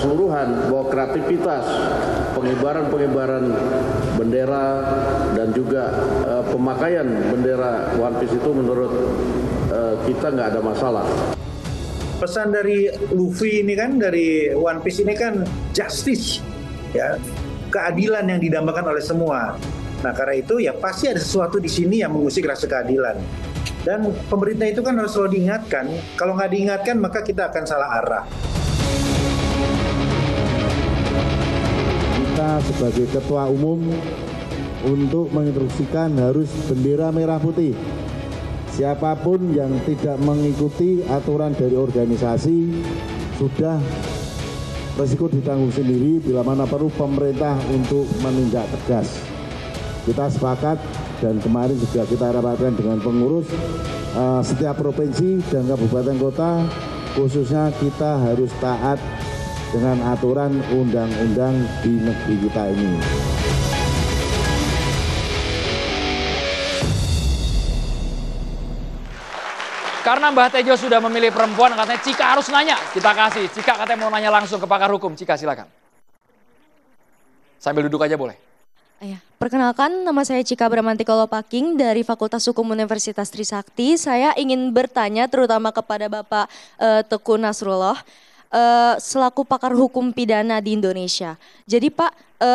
keseluruhan bahwa kreativitas pengibaran bendera dan juga pemakaian bendera One Piece itu menurut kita nggak ada masalah. Pesan dari Luffy ini kan, dari One Piece ini kan justice, ya, keadilan yang didambakan oleh semua. Nah, karena itu ya pasti ada sesuatu di sini yang mengusik rasa keadilan. Dan pemerintah itu kan harus selalu diingatkan. Kalau nggak diingatkan maka kita akan salah arah. Kita sebagai ketua umum untuk menginstruksikan harus bendera merah putih. Siapapun yang tidak mengikuti aturan dari organisasi sudah resiko ditanggung sendiri bila mana perlu pemerintah untuk menindak tegas. Kita sepakat dan kemarin juga kita rapatkan dengan pengurus setiap provinsi dan kabupaten kota, khususnya kita harus taat dengan aturan undang-undang di negeri kita ini. Karena Mbah Tejo sudah memilih perempuan, katanya Cika harus nanya. Kita kasih, Cika katanya mau nanya langsung ke pakar hukum. Cika silakan. Sambil duduk aja boleh. Ya, perkenalkan nama saya Cika Bramanti Kolopaking dari Fakultas Hukum Universitas Trisakti. Saya ingin bertanya terutama kepada Bapak Teguh Nasrullah selaku pakar hukum pidana di Indonesia. Jadi Pak,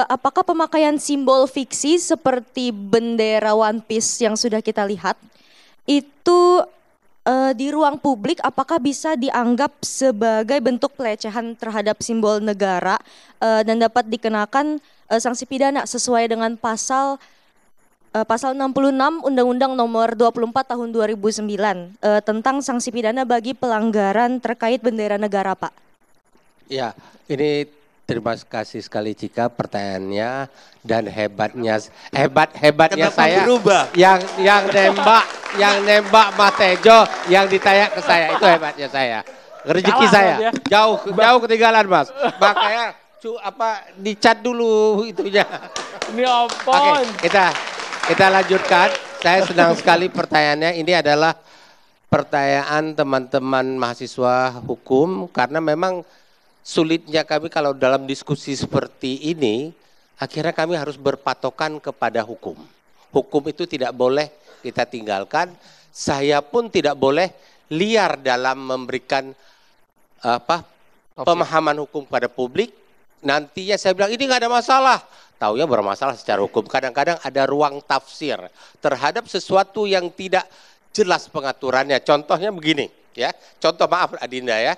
apakah pemakaian simbol fiksi seperti bendera One Piece yang sudah kita lihat itu di ruang publik apakah bisa dianggap sebagai bentuk pelecehan terhadap simbol negara dan dapat dikenakan sanksi pidana sesuai dengan pasal 66 Undang-Undang Nomor 24 Tahun 2009 tentang sanksi pidana bagi pelanggaran terkait bendera negara, Pak? Ya, ini terima kasih sekali Cika pertanyaannya dan hebatnya saya berubah. yang nembak Mas Tejo yang ditanya ke saya itu hebatnya saya. Rezeki saya jauh ketinggalan Mas. Makanya dicat dulu itunya. Ini apa? Oke, kita lanjutkan. Saya senang sekali pertanyaannya. Ini adalah pertanyaan teman-teman mahasiswa hukum karena memang sulitnya kami kalau dalam diskusi seperti ini, akhirnya kami harus berpatokan kepada hukum. Hukum itu tidak boleh kita tinggalkan. Saya pun tidak boleh liar dalam memberikan pemahaman hukum pada publik. Nantinya saya bilang ini nggak ada masalah. Taunya bermasalah secara hukum. Kadang-kadang ada ruang tafsir terhadap sesuatu yang tidak jelas pengaturannya. Contohnya begini, ya. Contoh maaf Adinda ya.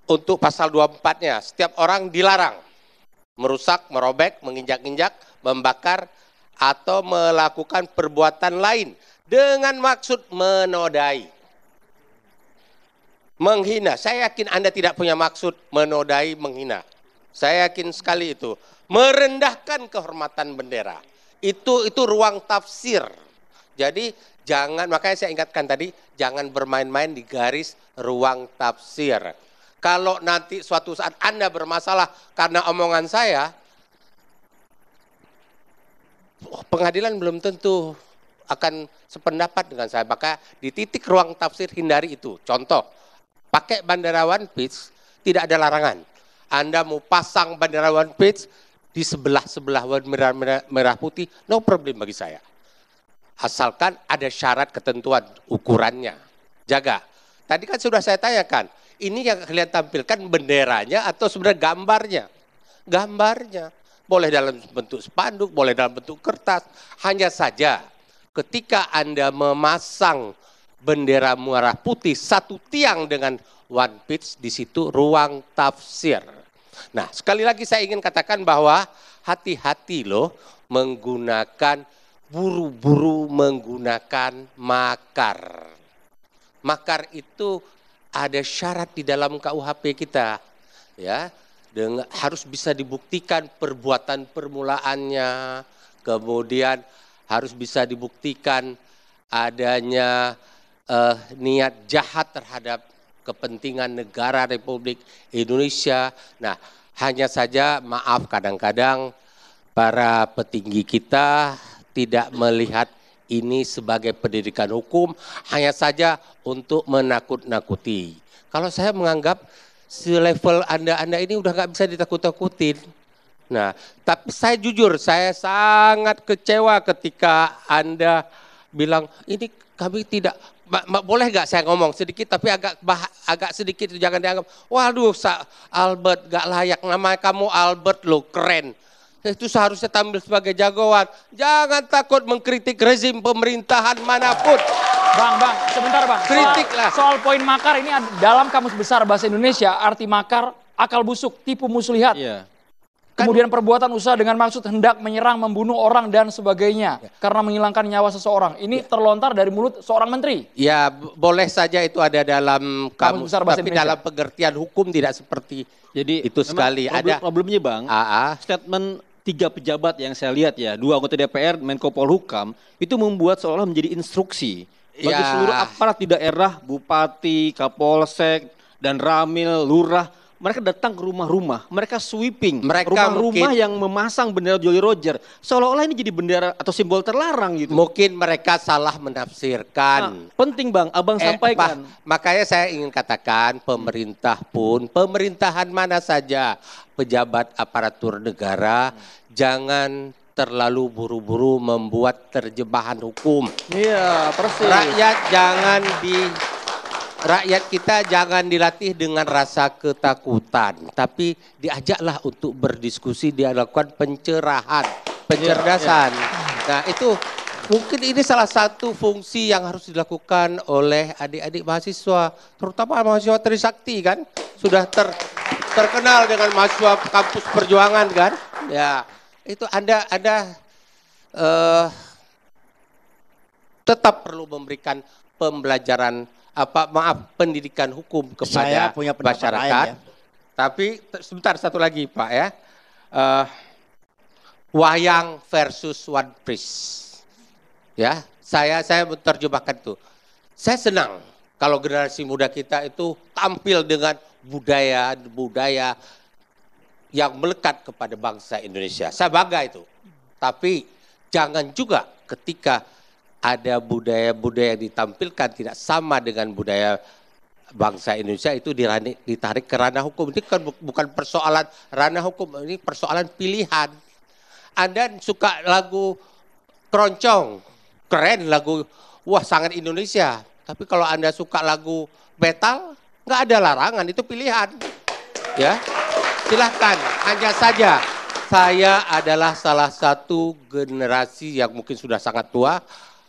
Untuk pasal 24-nya, setiap orang dilarang merusak, merobek, menginjak-injak, membakar, atau melakukan perbuatan lain dengan maksud menodai, menghina. Saya yakin Anda tidak punya maksud menodai, menghina. Saya yakin sekali itu. Merendahkan kehormatan bendera. Itu ruang tafsir. Jadi jangan, makanya saya ingatkan tadi, jangan bermain-main di garis ruang tafsir. Kalau nanti suatu saat Anda bermasalah karena omongan saya, pengadilan belum tentu akan sependapat dengan saya. Maka di titik ruang tafsir hindari itu. Contoh, pakai bendera One Piece tidak ada larangan. Anda mau pasang bendera One Piece di sebelah merah putih, no problem bagi saya. Asalkan ada syarat ketentuan ukurannya. Jaga. Tadi kan sudah saya tanyakan. Ini yang kalian tampilkan benderanya atau sebenarnya gambarnya? Gambarnya. Boleh dalam bentuk spanduk, boleh dalam bentuk kertas. Hanya saja ketika Anda memasang bendera merah putih satu tiang dengan One Piece, di situ ruang tafsir. Nah, sekali lagi saya ingin katakan bahwa hati-hati loh menggunakan, buru-buru menggunakan makar. Makar itu ada syarat di dalam KUHP kita, ya, harus bisa dibuktikan perbuatan permulaannya, kemudian harus bisa dibuktikan adanya niat jahat terhadap kepentingan negara Republik Indonesia. Nah, hanya saja maaf kadang-kadang para petinggi kita tidak melihat ini sebagai pendidikan hukum, hanya saja untuk menakut-nakuti. Kalau saya menganggap selevel Anda ini udah nggak bisa ditakut-takutin. Nah, tapi saya jujur, saya sangat kecewa ketika Anda bilang ini kami tidak, boleh nggak saya ngomong sedikit, tapi agak sedikit jangan dianggap, waduh Albert gak layak, nama kamu Albert loh, keren. Itu seharusnya tampil sebagai jagoan. Jangan takut mengkritik rezim pemerintahan manapun. Bang, sebentar bang. Kritiklah. Soal poin makar ini dalam Kamus Besar Bahasa Indonesia, arti makar, akal busuk, tipu muslihat. Iya. Kemudian perbuatan usaha dengan maksud hendak menyerang, membunuh orang dan sebagainya. Karena menghilangkan nyawa seseorang. Ini terlontar dari mulut seorang menteri. Ya boleh saja itu ada dalam Kamus Besar Bahasa tapi Indonesia. dalam pengertian hukum tidak seperti Jadi itu sekali. problemnya bang, statement 3 pejabat yang saya lihat ya, 2 anggota DPR, Menko Polhukam, itu membuat seolah menjadi instruksi bagi seluruh aparat di daerah, bupati, kapolsek, dan ramil, lurah. Mereka datang ke rumah-rumah, mereka sweeping rumah-rumah yang memasang bendera Jolly Roger. Seolah-olah ini jadi bendera atau simbol terlarang gitu. Mungkin mereka salah menafsirkan. Penting bang, abang sampaikan. Makanya saya ingin katakan pemerintah pun, pemerintahan mana saja, pejabat aparatur negara, jangan terlalu buru-buru membuat terjemahan hukum. Iya, persis. Rakyat kita jangan dilatih dengan rasa ketakutan, tapi diajaklah untuk berdiskusi, dilakukan pencerahan, pencerdasan. Nah itu mungkin ini salah satu fungsi yang harus dilakukan oleh adik-adik mahasiswa, terutama mahasiswa Trisakti kan, sudah terkenal dengan mahasiswa kampus perjuangan kan. Ya itu Anda tetap perlu memberikan pembelajaran pendidikan hukum kepada masyarakat. Tapi sebentar satu lagi Pak ya. Wayang versus One Piece. Ya, saya menerjemahkan itu. Saya senang kalau generasi muda kita itu tampil dengan budaya yang melekat kepada bangsa Indonesia. Saya bangga itu. Tapi jangan juga ketika ada budaya-budaya yang ditampilkan tidak sama dengan budaya bangsa Indonesia itu ditarik ke ranah hukum. Ini kan bukan persoalan ranah hukum, ini persoalan pilihan. Anda suka lagu keroncong, keren lagu, wah sangat Indonesia. Tapi kalau Anda suka lagu metal, nggak ada larangan, itu pilihan. Ya, silahkan, hanya saja saya adalah salah satu generasi yang mungkin sudah sangat tua,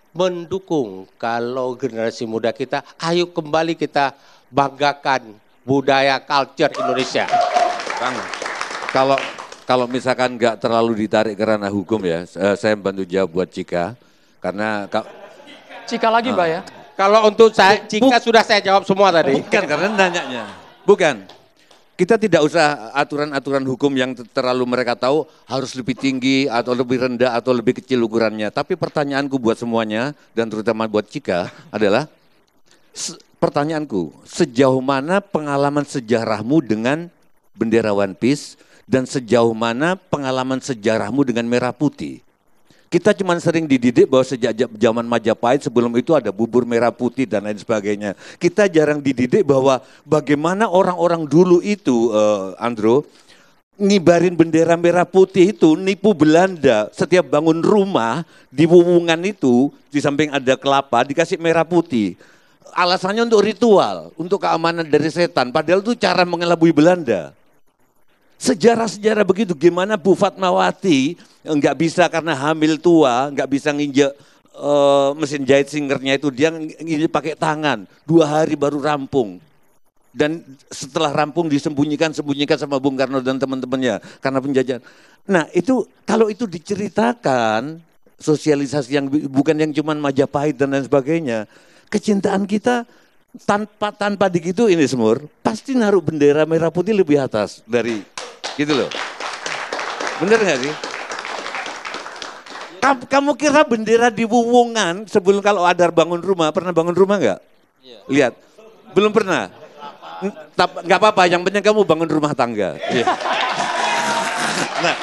mendukung kalau generasi muda kita, ayo kembali kita banggakan budaya culture Indonesia. Bang, kalau misalkan nggak terlalu ditarik ke ranah hukum ya, saya bantu jawab buat Cika, karena Cika lagi Mbak ya. Kalau untuk Cika sudah saya jawab semua tadi. Bukan karena nanyanya, bukan. Kita tidak usah aturan-aturan hukum yang terlalu mereka tahu harus lebih tinggi atau lebih rendah atau lebih kecil ukurannya. Tapi pertanyaanku buat semuanya dan terutama buat Cika adalah pertanyaanku, sejauh mana pengalaman sejarahmu dengan bendera One Piece dan sejauh mana pengalaman sejarahmu dengan merah putih? Kita cuma sering dididik bahwa sejak zaman Majapahit sebelum itu ada bubur merah putih dan lain sebagainya. Kita jarang dididik bahwa bagaimana orang-orang dulu itu, Andro, ngibarin bendera merah putih itu nipu Belanda. Setiap bangun rumah di Wuwungan itu di samping ada kelapa dikasih merah putih. Alasannya untuk ritual, untuk keamanan dari setan. Padahal itu cara mengelabui Belanda. Sejarah-sejarah begitu, gimana Bu Fatmawati nggak bisa karena hamil tua, nggak bisa nginjek mesin jahit singernya itu, dia nginjek pakai tangan, 2 hari baru rampung. Dan setelah rampung sembunyikan sama Bung Karno dan teman-temannya karena penjajahan. Nah itu kalau itu diceritakan, sosialisasi yang bukan yang cuman Majapahit dan lain sebagainya, kecintaan kita tanpa digitu ini Semur, pasti naruh bendera merah putih lebih atas dari gitu loh. Bener gak sih? Kamu kira bendera di Wuwungan sebelum kalau ada bangun rumah, pernah bangun rumah gak? Lihat, belum pernah. Gak apa-apa, yang penting kamu bangun rumah tangga. Nah,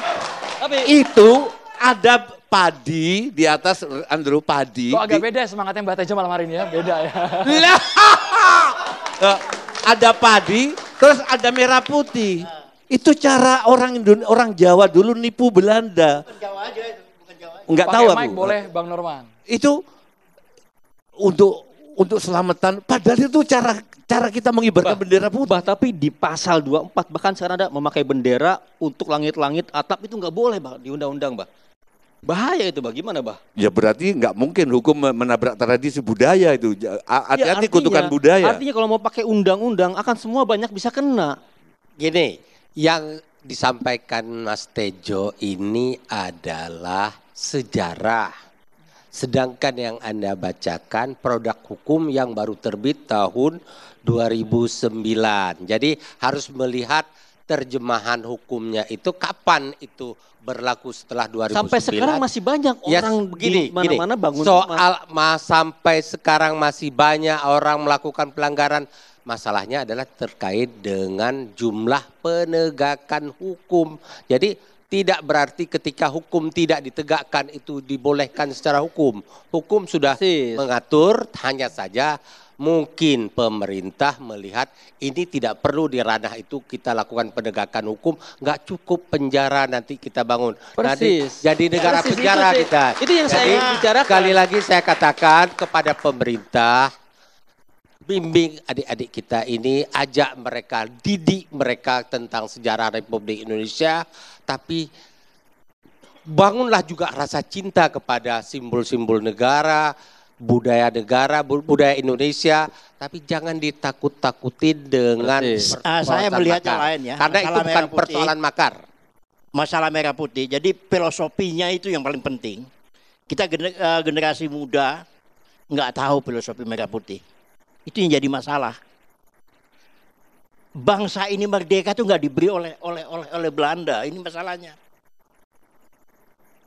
itu ada padi di atas, Andrew, padi. Kok agak beda semangatnya Mbak Tejo malam hari ini ya, beda ya. Ada padi, Terus ada merah putih. Itu cara orang Jawa dulu nipu Belanda. Bukan Jawa aja itu, bukan Jawa. Enggak tahu Pakai aku. mic boleh Bang Norman. Itu untuk selamatan. Padahal itu cara kita mengibarkan bendera putih. Tapi di pasal 24 bahkan sekarang ada memakai bendera untuk langit-langit atap itu nggak boleh Bah di undang-undang Bah. Bahaya itu bagaimana Bah? Ya berarti nggak mungkin hukum menabrak tradisi budaya itu. Hati-hati kutukan budaya. Artinya kalau mau pakai undang-undang akan semua banyak bisa kena. Gini, yang disampaikan Mas Tejo ini adalah sejarah. Sedangkan yang Anda bacakan produk hukum yang baru terbit tahun 2009. Jadi harus melihat terjemahan hukumnya itu kapan itu berlaku setelah 2009. Sampai sekarang masih banyak orang di mana-mana bangun rumah. Sampai sekarang masih banyak orang melakukan pelanggaran. Masalahnya adalah terkait dengan jumlah penegakan hukum. Jadi tidak berarti ketika hukum tidak ditegakkan itu dibolehkan secara hukum. Hukum sudah mengatur, hanya saja mungkin pemerintah melihat ini tidak perlu di ranah itu kita lakukan penegakan hukum, nggak cukup penjara nanti kita bangun. Nanti jadi negara penjara kita. Itu yang saya bicarakan. Sekali lagi saya katakan kepada pemerintah, bimbing adik-adik kita ini, ajak mereka, didik mereka tentang sejarah Republik Indonesia, tapi bangunlah juga rasa cinta kepada simbol-simbol negara, budaya Indonesia, tapi jangan ditakut-takutin dengan saya melihat yang lain ya. Karena itu bukan persoalan makar. Masalah merah putih, jadi filosofinya itu yang paling penting. Kita generasi muda nggak tahu filosofi merah putih. Itu yang jadi masalah. Bangsa ini merdeka itu nggak diberi oleh Belanda, ini masalahnya.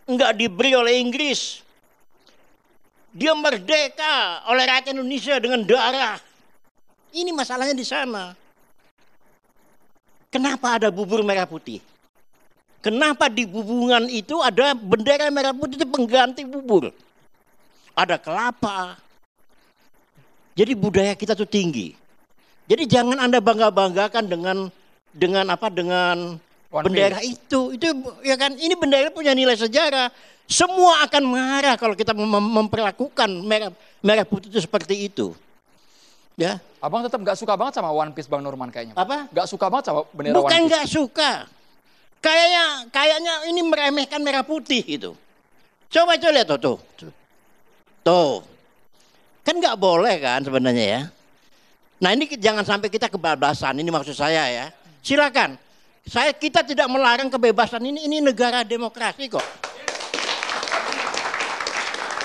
Nggak diberi oleh Inggris. Dia merdeka oleh rakyat Indonesia dengan darah. Ini masalahnya di sana. Kenapa ada bubur merah putih? Kenapa di bubungan itu ada bendera merah putih itu pengganti bubur? Ada kelapa. Jadi budaya kita tuh tinggi. Jadi jangan Anda bangga-banggakan dengan bendera itu. Itu ya kan, ini bendera punya nilai sejarah. Semua akan marah kalau kita memperlakukan merah putih itu seperti itu. Ya. Abang tetap gak suka banget sama One Piece Bang Norman kayaknya. Apa? Gak suka banget sama bendera One Bukan Piece. gak suka. Kayaknya ini meremehkan merah putih itu. Coba lihat tuh. Tuh. Kan nggak boleh kan sebenarnya ya. Nah ini jangan sampai kita kebablasan, ini maksud saya ya. Silakan. Kita tidak melarang kebebasan ini negara demokrasi kok.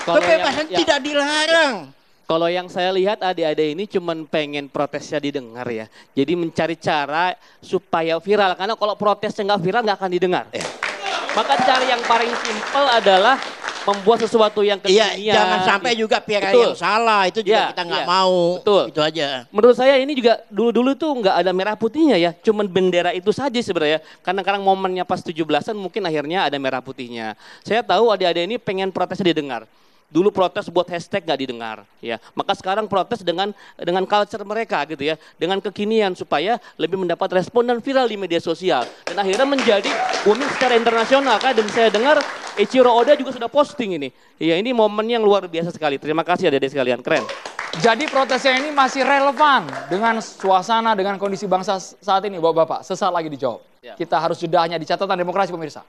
Kebebasan tidak dilarang. Kalau yang saya lihat adik-adik ini cuman pengen protesnya didengar ya. Jadi mencari cara supaya viral. Karena kalau protesnya nggak viral nggak akan didengar. Maka cara yang paling simpel adalah membuat sesuatu yang kekinian. Iya, jangan sampai juga pihak yang salah. Itu juga kita nggak mau. Betul. Itu aja. Menurut saya ini juga dulu tuh nggak ada merah putihnya ya. Cuman bendera itu saja sebenarnya. Karena kadang momennya pas 17-an mungkin akhirnya ada merah putihnya. Saya tahu adik-adik ini pengen protesnya didengar. Dulu protes buat hashtag nggak didengar, ya. Maka sekarang protes dengan culture mereka gitu ya, dengan kekinian supaya lebih mendapat respon dan viral di media sosial. Dan akhirnya menjadi booming secara internasional. Kan dan saya dengar Eiichiro Oda juga sudah posting ini. Ya ini momen yang luar biasa sekali. Terima kasih adik-adik sekalian, keren. Jadi protesnya ini masih relevan dengan suasana, dengan kondisi bangsa saat ini, Bapak-Bapak. Sesaat lagi dijawab. Kita harus jeda hanya di catatan demokrasi pemirsa.